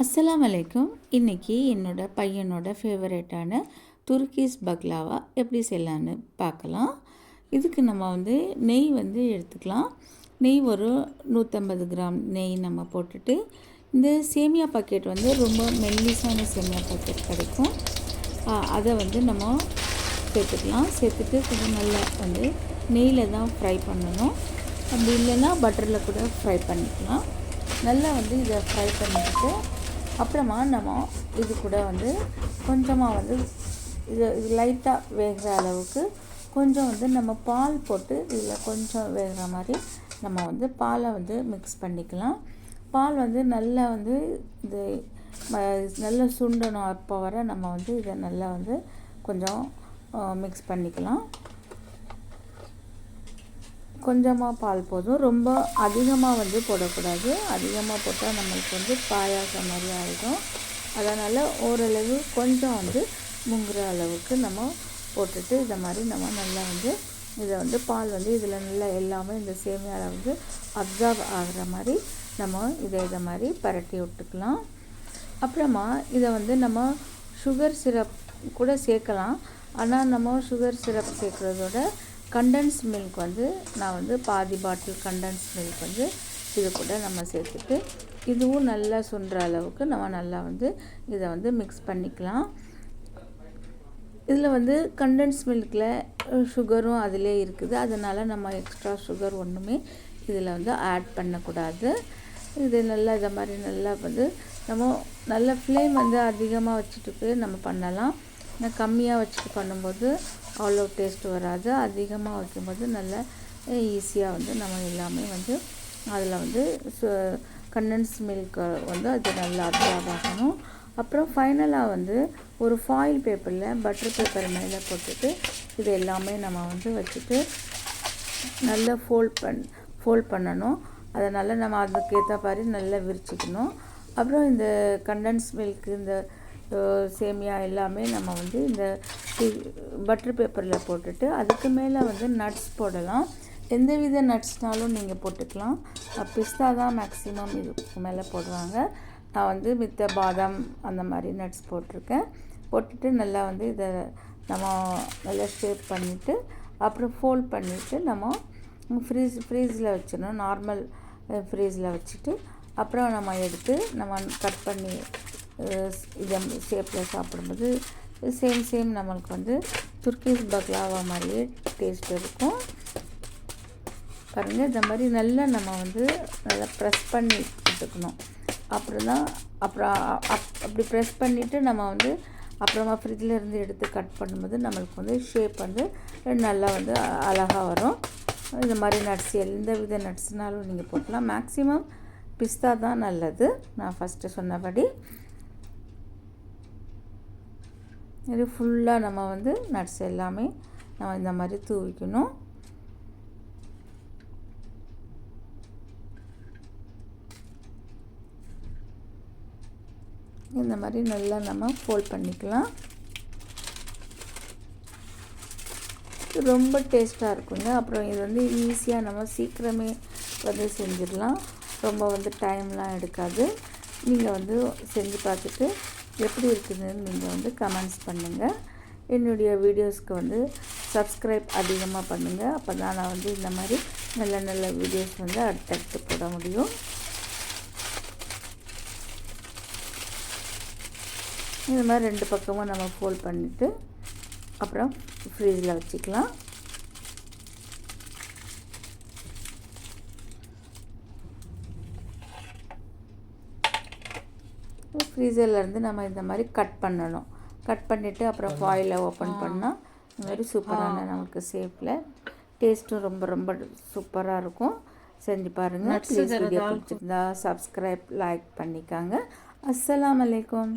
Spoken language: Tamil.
அஸ்ஸலாமு அலைக்கும். இன்றைக்கி என்னோடய பையனோட ஃபேவரேட்டான துருக்கீஸ் பக்லாவா எப்படி செய்யலான்னு பார்க்கலாம். இதுக்கு நம்ம நெய் எடுத்துக்கலாம். நெய் ஒரு 150 கிராம் நெய் நம்ம போட்டுட்டு, இந்த சேமியா பாக்கெட் ரொம்ப மெல்லிசான சேமியா பாக்கெட் கிடைக்கும். அதை நம்ம சேர்த்துக்கலாம். சேர்த்துட்டு கொஞ்சம் நல்லா நெய்யில் தான் ஃப்ரை பண்ணணும். அப்படி இல்லைன்னா பட்டரில் கூட ஃப்ரை பண்ணிக்கலாம். நல்லா இதை ஃப்ரை பண்ணிக்கிட்டு அப்புறமா நம்ம இது கூட கொஞ்சமாக இது லைட்டாக வேகிற அளவுக்கு கொஞ்சம் நம்ம பால் போட்டு இதில் கொஞ்சம் வேகிற மாதிரி நம்ம பாலை மிக்ஸ் பண்ணிக்கலாம். பால் நல்லா இது நல்லா சுண்டணும். அப்போ வர நம்ம இதை நல்லா கொஞ்சம் மிக்ஸ் பண்ணிக்கலாம். கொஞ்சமாக பால் போதும், ரொம்ப அதிகமாக போடக்கூடாது. அதிகமாக போட்டால் நம்மளுக்கு பாயாசம் மாதிரி ஆகிடும். அதனால் ஓரளவு கொஞ்சம் முங்குற அளவுக்கு நம்ம போட்டுட்டு இதை மாதிரி நம்ம நல்லா இதை பால் இதில் நல்லா எல்லாமே இந்த சேமியாவில் அப்சார்ப் ஆகிற மாதிரி நம்ம இதை மாதிரி பரட்டி விட்டுக்கலாம். அப்புறமா இதை நம்ம சுகர் சிரப் கூட சேர்க்கலாம். ஆனால் நம்ம சுகர் சிரப் சேர்க்குறதோட கண்டன்ஸ் மில்க் நான் பாதி பாட்டில் கண்டன்ஸ் மில்க் இது கூட நம்ம சேர்த்துட்டு இதுவும் நல்லா சுண்டுற அளவுக்கு நம்ம நல்லா இதை மிக்ஸ் பண்ணிக்கலாம். இதில் கண்டன்ஸ் மில்கில் சுகரும் அதிலே இருக்குது. அதனால் நம்ம எக்ஸ்ட்ரா சுகர் ஒன்றுமே இதில் ஆட் பண்ணக்கூடாது. இது நல்லா இதை மாதிரி நல்லா நம்ம நல்ல ஃப்ளேம் அதிகமாக வச்சுட்டு நம்ம பண்ணலாம். கம்மியாக வச்சுட்டு பண்ணும்போது அவ்வளோ டேஸ்ட் வராது. அதிகமாக வைக்கும்போது நல்லா ஈஸியாக நம்ம எல்லாமே அதில் கண்டன்ஸ் மில்க் அது நல்லா அப்சார்ப் ஆகணும். அப்புறம் ஃபைனலாக ஒரு ஃபாயில் பேப்பரில் பட்டர் பேப்பர் மேலே போட்டுட்டு இது எல்லாமே நம்ம வச்சுட்டு நல்லா ஃபோல்ட் பண்ணணும். அதனால் நம்ம அதுக்கேற்ற மாதிரி நல்லா விரிச்சிக்கணும். அப்புறம் இந்த கண்டன்ஸ் மில்க் இந்த சேமியா எல்லாமே நம்ம இந்த பட்டர் பேப்பரில் போட்டுட்டு அதுக்கு மேலே நட்ஸ் போடலாம். எந்தவித நட்ஸ்னாலும் நீங்கள் போட்டுக்கலாம். பிஸ்தா தான் மேக்ஸிமம் இதுக்கு மேலே போடுவாங்க. நான் மித்த பாதாம் அந்த மாதிரி நட்ஸ் போட்டிருக்கேன். போட்டுட்டு நல்லா இதை நம்ம நல்லா ஷேப் பண்ணிவிட்டு அப்புறம் ஃபோல்ட் பண்ணிவிட்டு நம்ம ஃப்ரீஸில் வச்சிடணும். நார்மல் ஃப்ரீஸில் வச்சுட்டு அப்புறம் நம்ம எடுத்து நம்ம கட் பண்ணி இதை ஷேப்பில் சாப்பிடும்போது சேம் நம்மளுக்கு துர்க்கீஸ் பக்லாவா மாதிரியே டேஸ்ட் இருக்கும். பாருங்கள், இந்த மாதிரி நல்லா நம்ம நல்லா ப்ரெஸ் பண்ணி எடுத்துக்கணும். அப்புறம் அப்படி ப்ரெஸ் பண்ணிவிட்டு நம்ம அப்புறமா ஃப்ரிட்ஜில் இருந்து எடுத்து கட் பண்ணும்போது நம்மளுக்கு ஷேப் நல்லா அழகாக வரும். இந்த மாதிரி நட்ஸ் எந்த வித நட்ஸ்னாலும் நீங்கள் போடலாம். மேக்ஸிமம் பிஸ்தா தான் நல்லது. நான் ஃபஸ்ட்டு சொன்னபடி இது ஃபுல்லாக நம்ம நட்ஸ் எல்லாமே நம்ம இந்த மாதிரி தூவிக்கணும். இந்த மாதிரி நல்லா நம்ம ஃபோல்ட் பண்ணிக்கலாம். ரொம்ப டேஸ்ட்டாக இருக்குங்க. அப்புறம் இது ஈஸியாக நம்ம சீக்கிரமே செஞ்சிடலாம். ரொம்ப டைம்லாம் எடுக்காது. நீங்கள் செஞ்சு பார்த்துட்டு எப்படி இருக்குதுன்னு நீங்கள் கமெண்ட்ஸ் பண்ணுங்கள். என்னுடைய வீடியோஸ்க்கு சப்ஸ்கிரைப் அதிகமாக பண்ணுங்கள். அப்போ தான் நான் இந்த மாதிரி நல்ல நல்ல வீடியோஸ் அடுத்தடுத்து போட முடியும். இந்த மாதிரி 2 பக்கமும் நம்ம ஃபோல்ட் பண்ணிவிட்டு அப்புறம் ஃப்ரீஸில் வச்சுக்கலாம். ஃப்ரீசர்லேருந்து நம்ம இந்த மாதிரி கட் பண்ணணும். கட் பண்ணிவிட்டு அப்புறம் ஃபாயிலை ஓப்பன் பண்ணால் இந்த மாதிரி சூப்பரான நமக்கு ஷேப்பில் டேஸ்ட்டும் ரொம்ப ரொம்ப சூப்பராக இருக்கும். செஞ்சு பாருங்கள். ப்ளீஸ் வீடியோ பிடிச்சிருந்தா சப்ஸ்கிரைப் லைக் பண்ணிக்காங்க. அஸ்ஸலாமு அலைக்கும்.